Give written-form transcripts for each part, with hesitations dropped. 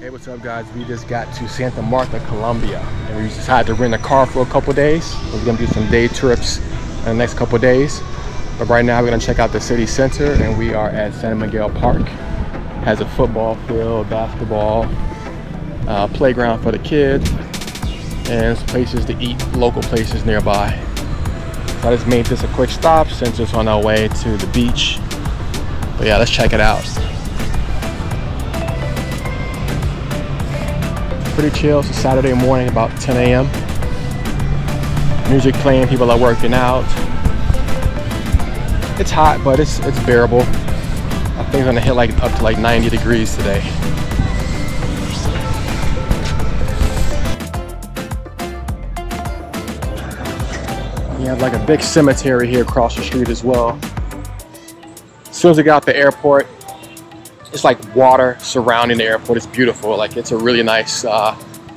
Hey, what's up guys? We just got to Santa Marta Colombia and we decided to rent a car for a couple days. We're gonna do some day trips in the next couple days. But right now we're gonna check out the city center and we are at San Miguel Park. It has a football field, basketball, playground for the kids, and some places to eat, local places nearby. So I just made this a quick stop since it's on our way to the beach. But yeah, let's check it out. Pretty chill. It's a Saturday morning, about 10 a.m. Music playing, people are working out. It's hot, but it's bearable. I think it's gonna hit like up to like 90 degrees today. You have like a big cemetery here across the street as well. As soon as we got out the airport, it's like water surrounding the airport. It's beautiful. Like, it's a really nice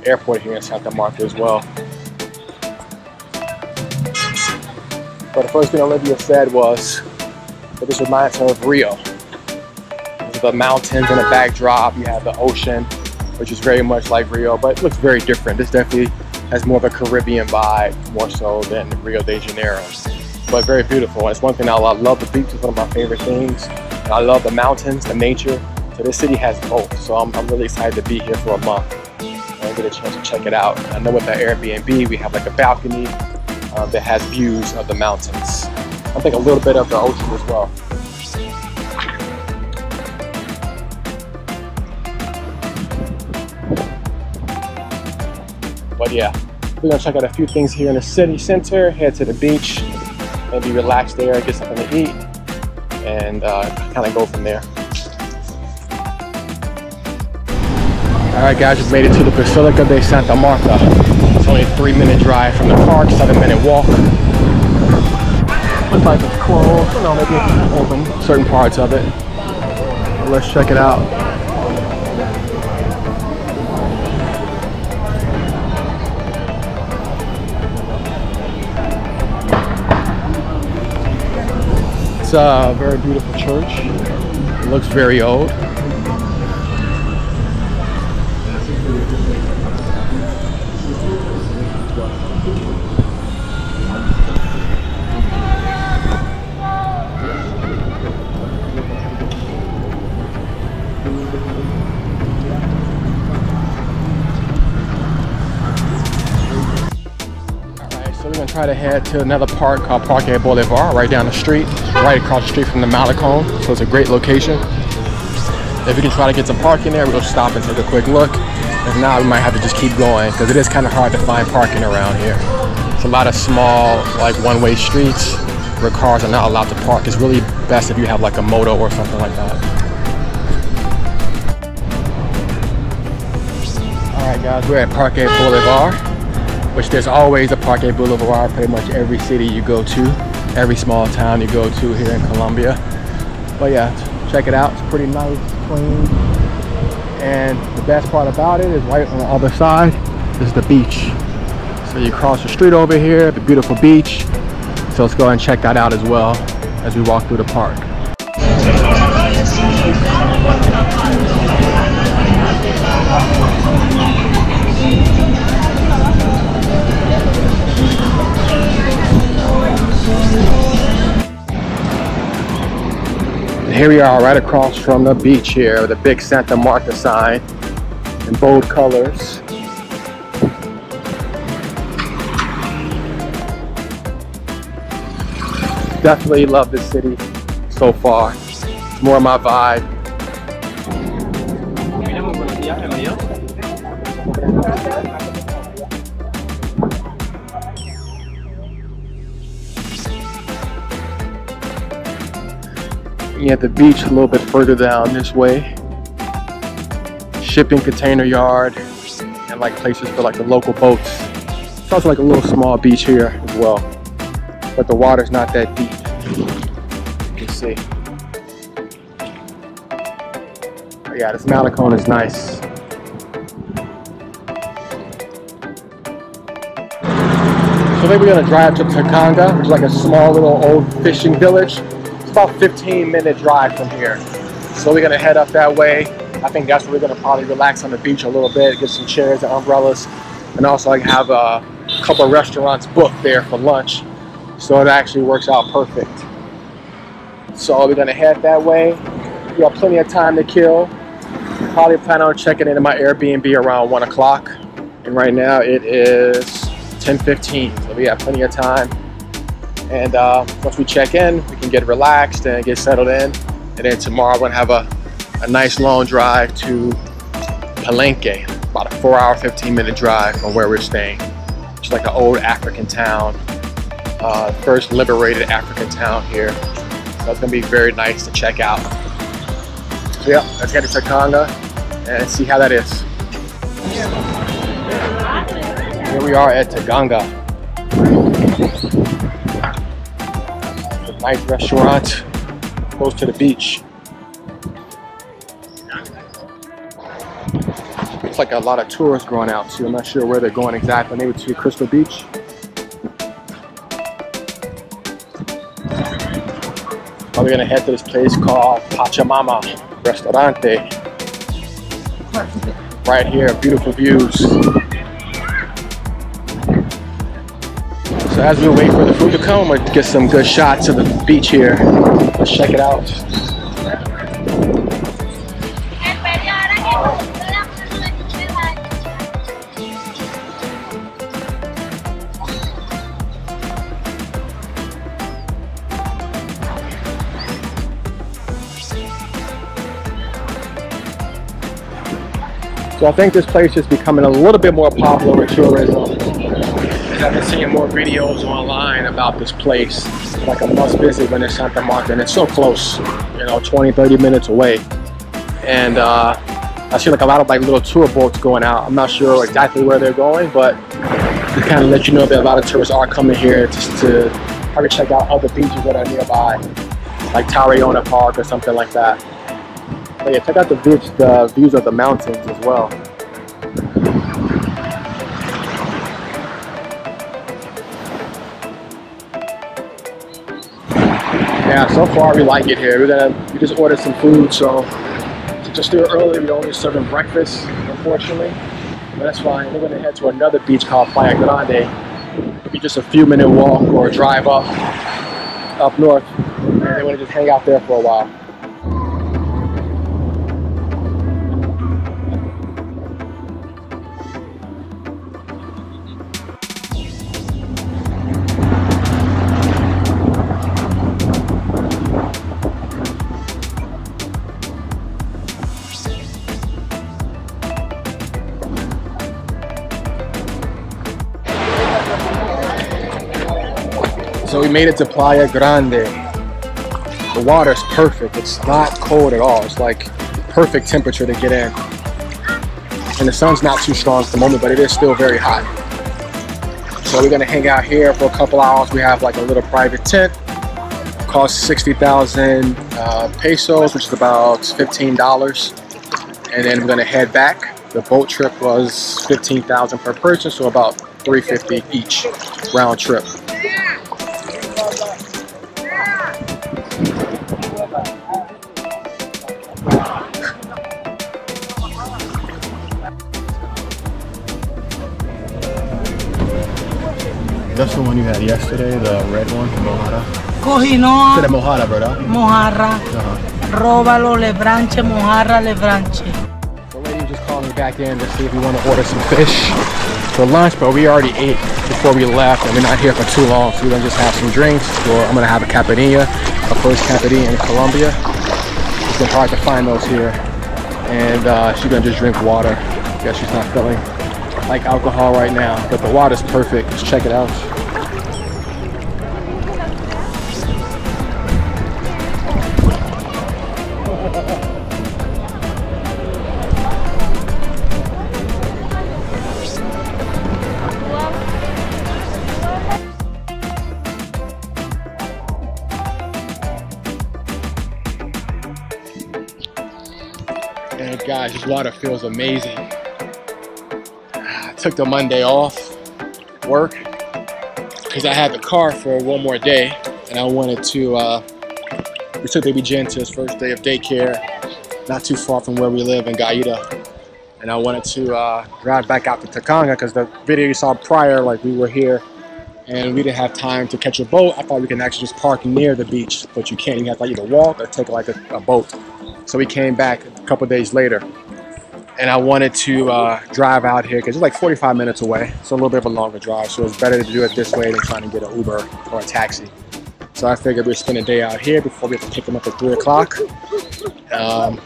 airport here in Santa Marta as well. But the first thing Olivia said was that this reminds her of Rio. The mountains in the backdrop, you have the ocean, which is very much like Rio, but it looks very different. This definitely has more of a Caribbean vibe, more so than Rio de Janeiro. But very beautiful. And it's one thing I love. The beach is one of my favorite things. And I love the mountains, the nature. So this city has both. So I'm really excited to be here for a month and get a chance to check it out. I know with the Airbnb, we have like a balcony that has views of the mountains. I think a little bit of the ocean as well. But yeah, we're gonna check out a few things here in the city center, head to the beach, maybe relax there, get something to eat, and kind of go from there. Alright guys, we made it to the Basilica de Santa Marta. It's only a 3-minute drive from the park, 7-minute walk. Looks like it's closed, you know, maybe it's open certain parts of it. But let's check it out. It's a very beautiful church. It looks very old. So we're gonna try to head to another park called Parque Boulevard, right down the street, right across the street from the Malecon. So it's a great location. If we can try to get some parking there, we'll stop and take a quick look. If not, we might have to just keep going because it is kind of hard to find parking around here. It's a lot of small, like one-way streets where cars are not allowed to park. It's really best if you have like a moto or something like that. All right, guys, we're at Parque Boulevard, which there's always a Parque Boulevard pretty much every city you go to, every small town you go to here in Colombia. But yeah, check it out. It's pretty nice, clean. And the best part about it is right on the other side is the beach. So you cross the street over here, the beautiful beach. So let's go and check that out as well as we walk through the park. Here we are right across from the beach here with a big Santa Marta sign in bold colors. Definitely love this city so far. It's more my vibe. You have the beach a little bit further down this way. Shipping container yard and like places for like the local boats. It's also like a little small beach here as well, but the water's not that deep. You can see. But yeah, this Malecon is nice. So then we're gonna drive to Taganga, which is like a small little old fishing village. About 15-minute drive from here. So we're gonna head up that way. I think that's where we're gonna probably relax on the beach a little bit, get some chairs and umbrellas, and also I have a couple of restaurants booked there for lunch, so it actually works out perfect. So we're gonna head that way. We got plenty of time to kill. Probably plan on checking into my Airbnb around 1 o'clock, and right now it is 10:15, so we have plenty of time. And once we check in, we can get relaxed and get settled in. And then tomorrow we're gonna have a nice long drive to Palenque, about a 4-hour, 15-minute drive from where we're staying. It's like an old African town, first liberated African town here. So it's gonna be very nice to check out. So yeah, let's head to Taganga and see how that is. Here we are at Taganga. It's a nice restaurant close to the beach. Looks like a lot of tourists going out too. I'm not sure where they're going exactly. Maybe to Crystal Beach. We're gonna head to this place called Pachamama Restaurante. Right here, beautiful views. So as we wait for the food to come, we'll get some good shots of the beach here. Let's check it out. So I think this place is becoming a little bit more popular with tourism. I've been seeing more videos online about this place. It's like a must visit when it's Santa Marta, and it's so close, you know, 20-30 minutes away. And I see like a lot of like little tour boats going out. I'm not sure exactly where they're going, but to kind of let you know that a lot of tourists are coming here just to probably check out other beaches that are nearby, like Tauriona Park or something like that. But yeah, check out the views of the mountains as well. Yeah, so far we like it here. We just ordered some food, so just still early. We're only serving breakfast, unfortunately, but that's fine. We're gonna head to another beach called Playa Grande. It'll be just a few-minute walk or drive up north, and then we're gonna just hang out there for a while. So we made it to Playa Grande. The water's perfect. It's not cold at all. It's like perfect temperature to get in. And the sun's not too strong at the moment, but it is still very hot. So we're gonna hang out here for a couple hours. We have like a little private tent. It costs 60,000 pesos, which is about $15. And then we're gonna head back. The boat trip was 15,000 per person, so about $350 each round trip. That's the one you had yesterday, the red one, mojada. Cojino. The mojada, brother. Mojarra. Róbalo, lebranche, mojarra, lebranche. The lady just called me back in to see if we want to order some fish for lunch, but we already ate before we left, and we're not here for too long, so we're gonna just have some drinks. Or I'm gonna have a caipirinha, a first caipirinha in Colombia. It's been hard to find those here, and she's gonna just drink water. I guess she's not feeling like alcohol right now, but the water's perfect. Let's check it out. And guys, this water feels amazing. I took the Monday off work because I had the car for one more day, and I wanted to we took baby Jen to his first day of daycare, not too far from where we live in Gaeta. And I wanted to drive back out to Taganga because the video you saw prior, like we were here and we didn't have time to catch a boat. I thought we can actually just park near the beach, but you can't. You have to either walk or take like a boat. So we came back a couple days later. And I wanted to drive out here because it's like 45 minutes away. So a little bit of a longer drive. So it's better to do it this way than trying to get an Uber or a taxi. So I figured we'd spend a day out here before we have to pick them up at 3 o'clock. And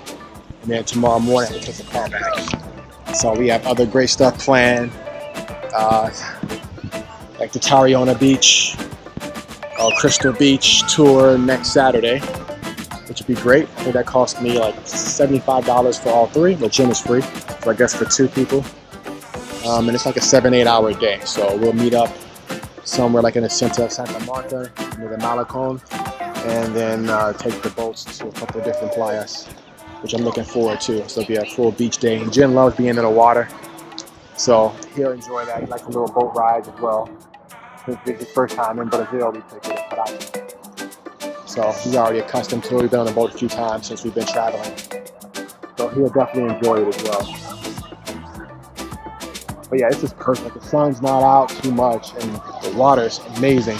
then tomorrow morning we'll take the car back. So we have other great stuff planned. Like the Taganga Beach, Crystal Beach tour next Saturday, which would be great. I think that cost me like $75 for all three. The gym is free, so I guess for 2 people. And it's like a 7-8 hour day. So we'll meet up somewhere like in the center of Santa Marta, near the Malecon, and then take the boats to a couple of different playas, which I'm looking forward to. So it'll be a full beach day. And Jim loves being in the water, so he'll enjoy that. He likes the little boat rides as well. It's his first time in Brazil. We took it at Playa. So he's already accustomed to it. We've been on the boat a few times since we've been traveling. So he'll definitely enjoy it as well. But yeah, this is perfect. The sun's not out too much and the water's amazing.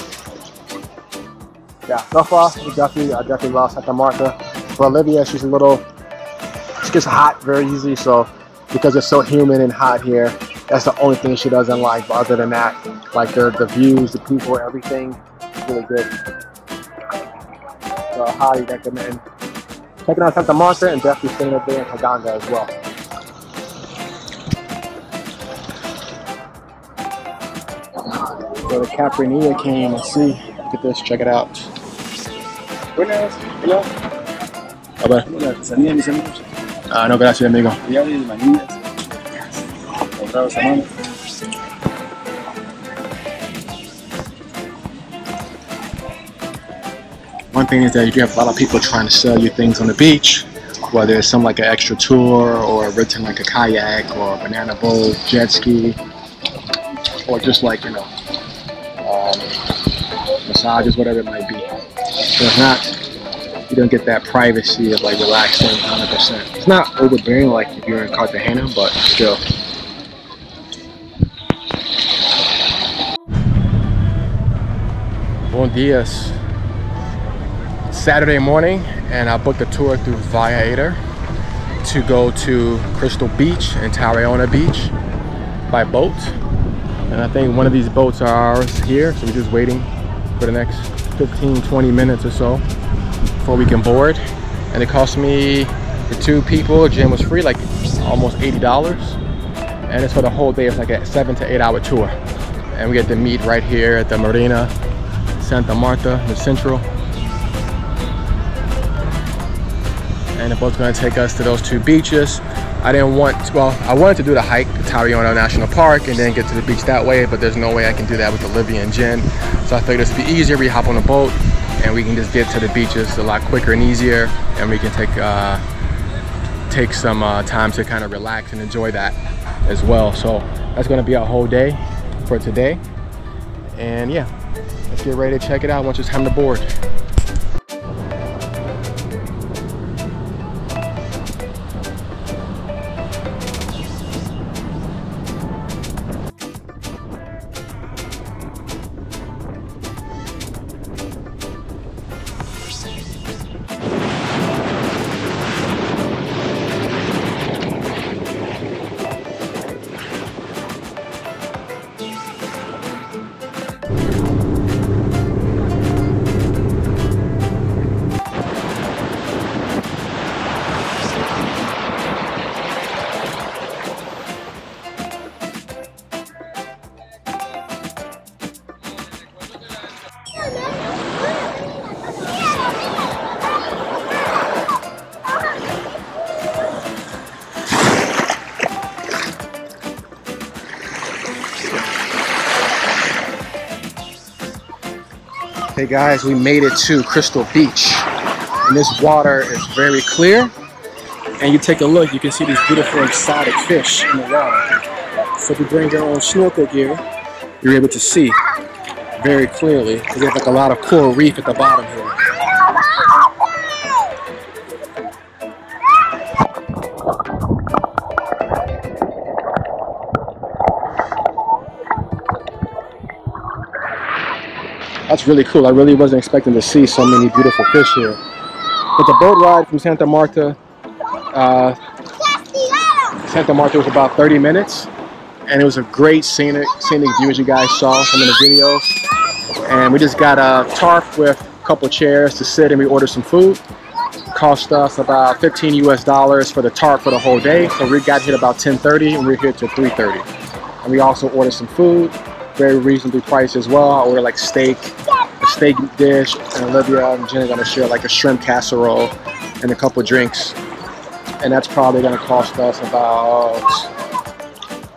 Yeah, so far, I definitely love Santa Marta. For Olivia, she gets hot very easily. So because it's so humid and hot here, that's the only thing she doesn't like. But other than that, like the views, the people, everything, it's really good. So I highly recommend checking out Santa Marta and definitely staying up there in Taganga as well. So the Caprinilla came. Let's see. Look at this. Check it out. Buenas, hola. A ver. ¿La artesanía, mis amigos? No, gracias, amigo. Collares, manillas, comprados a mano. One thing is that you have a lot of people trying to sell you things on the beach, whether it's some like an extra tour or renting like a kayak or a banana boat, jet ski, or just like, you know, massages, whatever it might be. So it's not, you don't get that privacy of like relaxing 100%. It's not overbearing like if you're in Cartagena, but still. Bom dias. Saturday morning, and I booked a tour through Viator to go to Crystal Beach and Taganga Beach by boat. And I think one of these boats are ours here, so we're just waiting for the next 15-20 minutes or so before we can board. And it cost me, for 2 people, gym was free, like almost $80. And it's for the whole day. It's like a 7 to 8 hour tour. And we get to meet right here at the Marina, Santa Marta, the Central. And the boat's gonna take us to those 2 beaches. I wanted to do the hike to Taganga National Park and then get to the beach that way, but there's no way I can do that with Olivia and Jen. So I figured this would be easier. We hop on a boat and we can just get to the beaches a lot quicker and easier, and we can take some time to kind of relax and enjoy that as well. So that's gonna be our whole day for today. And yeah, let's get ready to check it out once it's time to board. Hey guys, we made it to Crystal Beach, and this water is very clear, and you take a look, you can see these beautiful exotic fish in the water. So if you bring your own snorkel gear, you're able to see very clearly, because there's like a lot of coral reef at the bottom here. That's really cool. I really wasn't expecting to see so many beautiful fish here. But the boat ride from Santa Marta was about 30 minutes. And it was a great scenic view, as you guys saw some of the videos. And we just got a tarp with a couple chairs to sit, and we ordered some food. Cost us about $15 US for the tarp for the whole day. So we got here about 10:30 and we're here till 3:30. And we also ordered some food, very reasonably priced as well. I ordered like a steak dish, and Olivia and Jen are gonna share like a shrimp casserole and a couple drinks. And that's probably gonna cost us about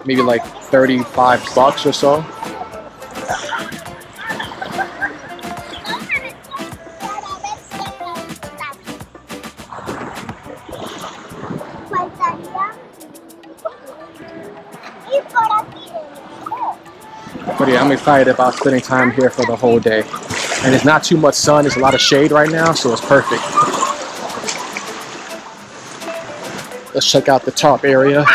maybe like 35 bucks or so. But yeah, I'm excited about spending time here for the whole day. And it's not too much sun, there's a lot of shade right now, so it's perfect. Let's check out the top area.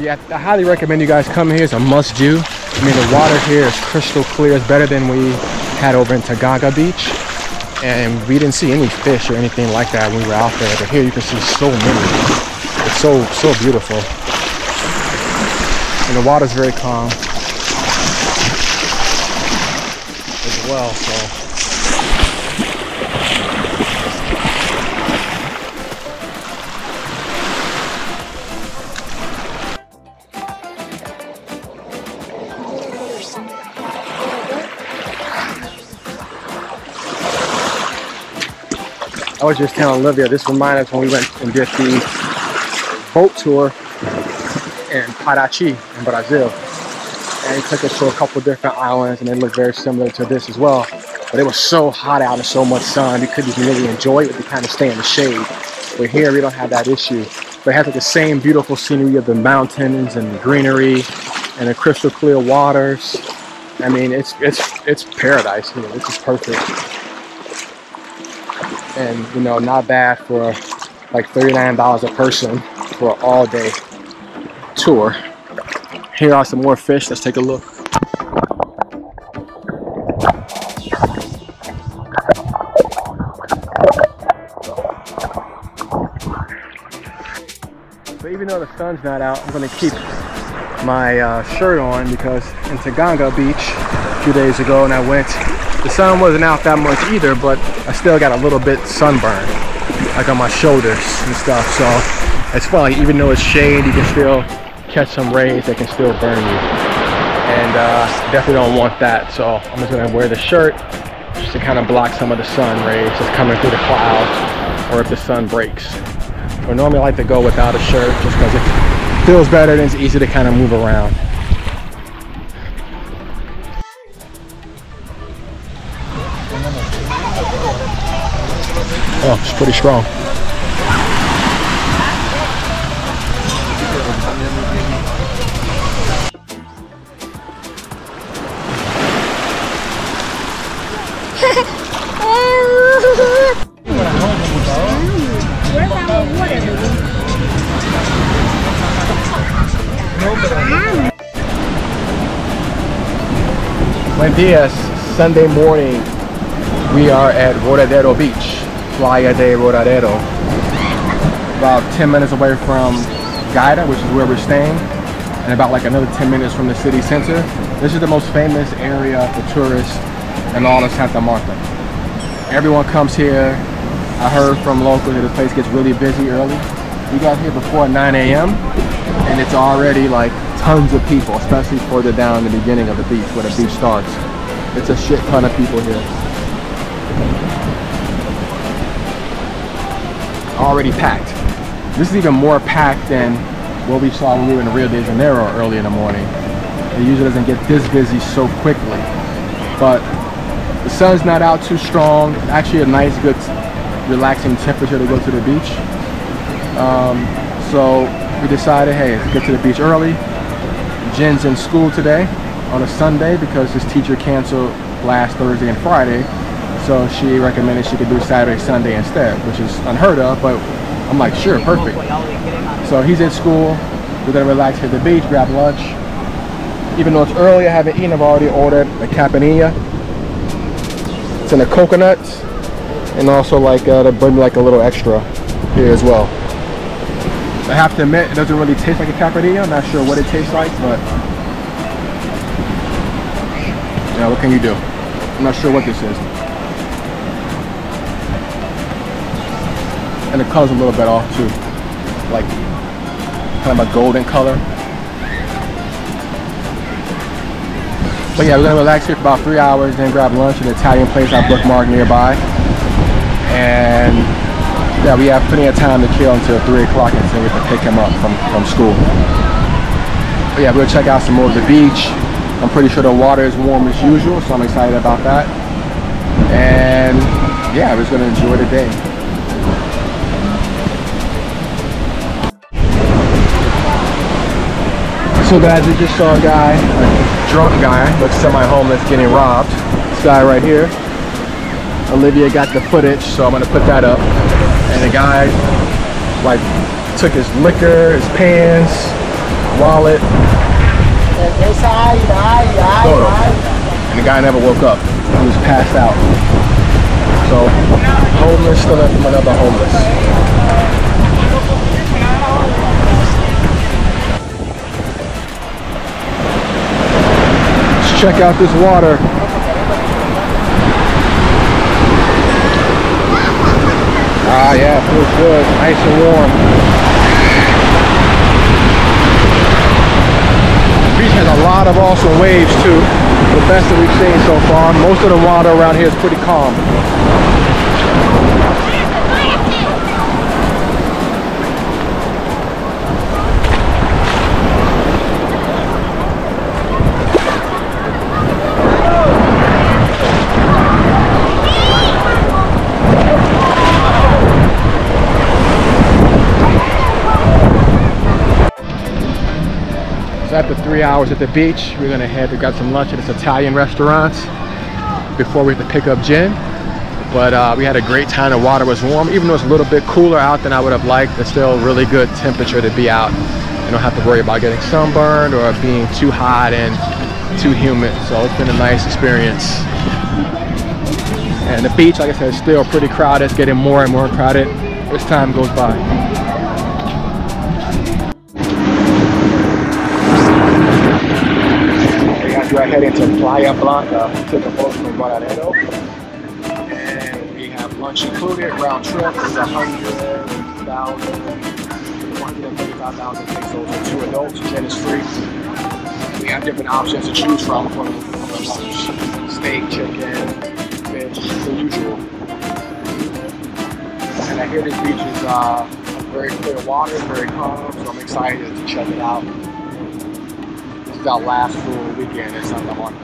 Yeah, I highly recommend you guys come here. It's a must do. I mean, the water here is crystal clear. It's better than we had over in Taganga Beach. And we didn't see any fish or anything like that when we were out there. But here you can see so many. It's so beautiful. And the water's very calm as well, so. I was just telling Olivia, this reminded us when we went and did the boat tour in Parachi in Brazil. And he took us to a couple different islands, and they look very similar to this as well. But it was so hot out and so much sun, we couldn't even really enjoy it. We kind of stay in the shade. But here we don't have that issue. But it has like the same beautiful scenery of the mountains and the greenery and the crystal clear waters. I mean, it's paradise here. This is perfect. And you know, not bad for like $39 a person for an all-day tour. Here are some more fish. Let's take a look. So even though the sun's not out, I'm going to keep my shirt on because in Taganga Beach a few days ago, and I went. The sun wasn't out that much either, but I still got a little bit sunburned, like on my shoulders and stuff. So it's funny, even though it's shade, you can still catch some rays that can still burn you. And definitely don't want that. So I'm just gonna wear the shirt just to kind of block some of the sun rays that's coming through the clouds, or if the sun breaks. But normally I like to go without a shirt just because it feels better and it's easy to kind of move around. Oh, it's pretty strong. Buen dias. Sunday morning. We are at Rodadero Beach. Playa de Rodadero, about 10 minutes away from Gaira, which is where we're staying, and about like another 10 minutes from the city center. This is the most famous area for tourists in all of Santa Marta. Everyone comes here. I heard from locals that this place gets really busy early. We got here before 9 a.m. and it's already like tons of people, especially further down the beginning of the beach where the beach starts. It's a shit ton of people here. Already packed. This is even more packed than what we saw when we were in Rio de Janeiro early in the morning. It usually doesn't get this busy so quickly. But the sun's not out too strong. Actually a nice, good, relaxing temperature to go to the beach. So we decided, hey, let's get to the beach early. Jen's in school today on a Sunday because his teacher canceled last Thursday and Friday. So she recommended she could do Saturday, Sunday instead, which is unheard of, but I'm like, sure, perfect. So he's in school. We're gonna relax at the beach, grab lunch. Even though it's early, I haven't eaten. I've already ordered a capanilla. It's in the coconuts, and also like they bring me like a little extra here as well. I have to admit, it doesn't really taste like a capanilla. I'm not sure what it tastes like, but yeah, what can you do? I'm not sure what this is. And the color's a little bit off too, like kind of a golden color. But yeah, we're gonna relax here for about 3 hours, then grab lunch at an Italian place I bookmarked nearby. And yeah, we have plenty of time to chill until 3 o'clock until we have to pick him up from school. But yeah, we'll check out some more of the beach. I'm pretty sure the water is warm as usual, so I'm excited about that. And yeah, we're just gonna enjoy the day. So guys, we just saw a guy, a drunk guy, looks semi-homeless, getting robbed. This guy right here. Olivia got the footage, so I'm gonna put that up. And the guy, like, took his liquor, his pants, wallet, photo. And the guy never woke up. He was passed out. So, homeless stealing from another homeless. Check out this water. Ah, yeah, it feels good, nice and warm. The beach has a lot of awesome waves too. The best that we've seen so far. Most of the water around here is pretty calm. After 3 hours at the beach, we're gonna head to grab some lunch at this Italian restaurant before we have to pick up Jen. But we had a great time. The water was warm, even though it's a little bit cooler out than I would have liked. It's still really good temperature to be out. You don't have to worry about getting sunburned or being too hot and too humid. So it's been a nice experience. And the beach, like I said, is still pretty crowded. It's getting more and more crowded as time goes by. We're heading to Playa Blanca, took a boat from Boulevard, and we have lunch included. Round trip is 135,000 pesos for 2 adults. Jen is free. We have different options to choose from for lunch: steak, chicken, fish, the usual. And I hear this beach is very clear water, very calm, so I'm excited to check it out. Our last full weekend in Santa Marta.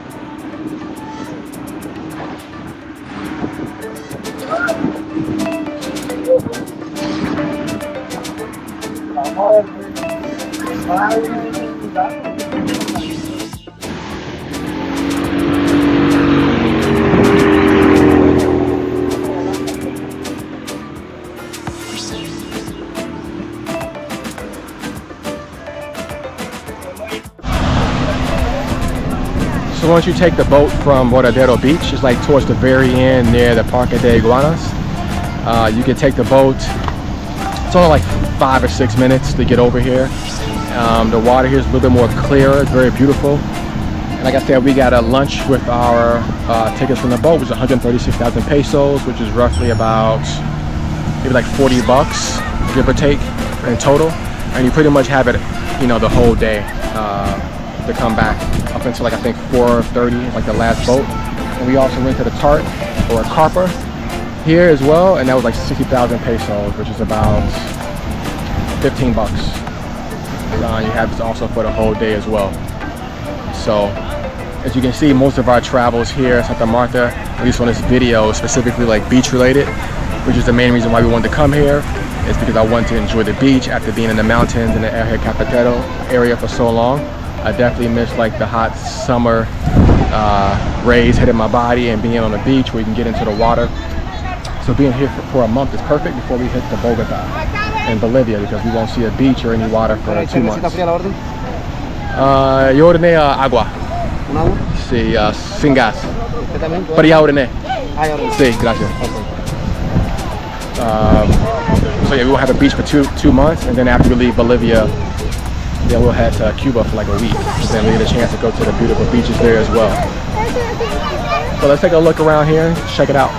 So once you take the boat from Boulevard Beach, it's like towards the very end near the Parque de Iguanas. You can take the boat. It's only like 5 or 6 minutes to get over here. The water here is a little bit more clear. It's very beautiful. And like I said, we got a lunch with our tickets from the boat, which is 136,000 pesos, which is roughly about maybe like 40 bucks, give or take, in total. And you pretty much have it, you know, the whole day to come back up until like I think 4:30, like the last boat. And we also rented a tart or a carper here as well, and that was like 60,000 pesos, which is about 15 bucks. You have this also for the whole day as well. So as you can see, most of our travels here at Santa Marta, at least on this video, specifically like beach related, which is the main reason why we wanted to come here, is because I wanted to enjoy the beach after being in the mountains in the Eje Cafetero area for so long. I definitely miss like the hot summer rays hitting my body and being on the beach where you can get into the water. So being here for a month is perfect before we hit the Bogota in Bolivia, because we won't see a beach or any water for 2 months. Yo ordené agua. ¿Un agua? Sí, sin gas. ¿Usted también? Pero ya ordené. Ah, ya ordené. Sí, gracias. So yeah, we won't have a beach for two months, and then after we leave Bolivia, then we'll head to Cuba for like a week. And then we get a chance to go to the beautiful beaches there as well. So let's take a look around here, check it out.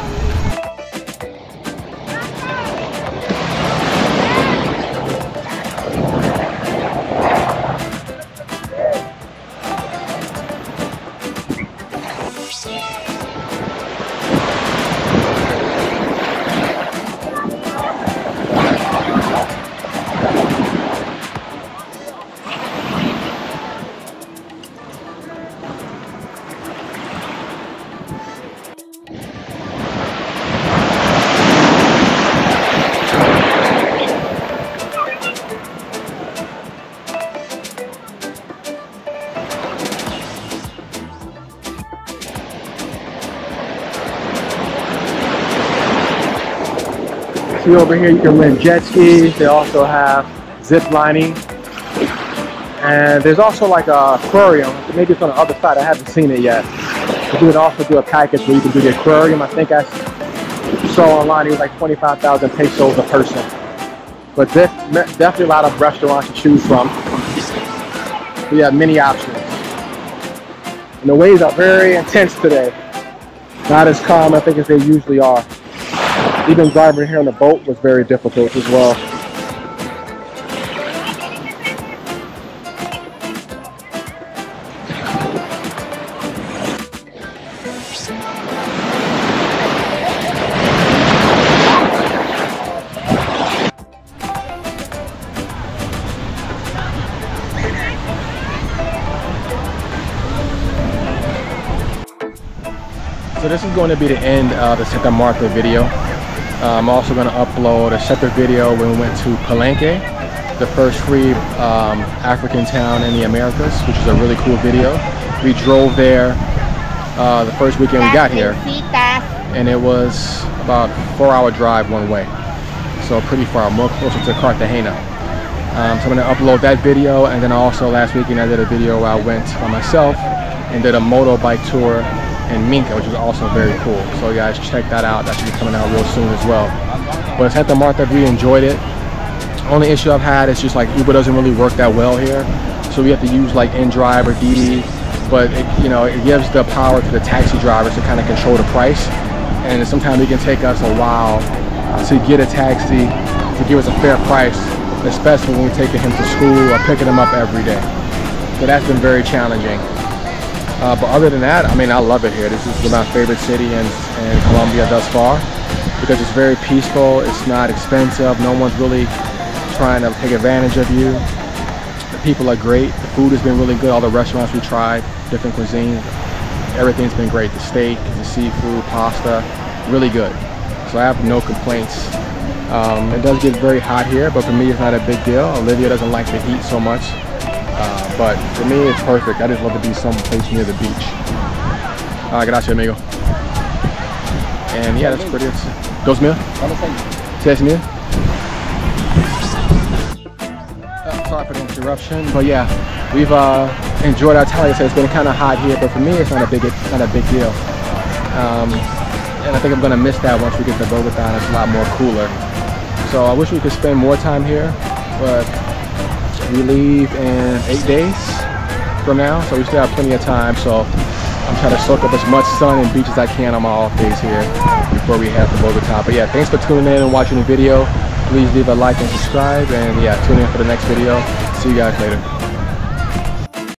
See over here, you can rent jet skis. They also have zip lining, and there's also like a aquarium. Maybe it's on the other side. I haven't seen it yet. But you can also do a package where you can do the aquarium. I think I saw online it was like 25,000 pesos a person. But definitely a lot of restaurants to choose from. We have many options. And the waves are very intense today. Not as calm, I think, as they usually are. Even driving here on the boat was very difficult as well. So this is going to be the end of the Santa Marta video. I'm also going to upload a separate video when we went to Palenque, the first free African town in the Americas, which is a really cool video. We drove there the first weekend we got here, and it was about a 4-hour drive one way. So pretty far, more closer to Cartagena. So I'm going to upload that video, and then also last weekend I did a video where I went by myself and did a motorbike tour in Minca, which was also very cool. So you guys check that out. That should be coming out real soon as well. But Santa Marta, we enjoyed it. Only issue I've had is just like Uber doesn't really work that well here. So we have to use like InDrive or Didi. But it, you know, it gives the power to the taxi drivers to kind of control the price. And sometimes it can take us a while to get a taxi to give us a fair price, especially when we're taking him to school or picking him up every day. So that's been very challenging. But other than that, I mean, I love it here. This is my favorite city in Colombia thus far, because it's very peaceful, it's not expensive, no one's really trying to take advantage of you. The people are great, the food has been really good, all the restaurants we tried, different cuisines, everything's been great. The steak, the seafood, pasta, really good. So I have no complaints. It does get very hot here, but for me it's not a big deal. Olivia doesn't like the heat so much. But for me, it's perfect. I just love to be someplace near the beach. Gracias, amigo. And yeah, that's pretty. Dos mil? 6 mil? Sorry for the interruption, but yeah, we've enjoyed our time. Like I said, it's been kind of hot here, but for me, it's not a big deal. And I think I'm gonna miss that once we get to Bogota, and it's a lot more cooler. So I wish we could spend more time here, but we leave in 8 days from now, so we still have plenty of time. So I'm trying to soak up as much sun and beach as I can on my off days here before we head to Bogota. But yeah, thanks for tuning in and watching the video. Please leave a like and subscribe, and yeah, tune in for the next video. See you guys later.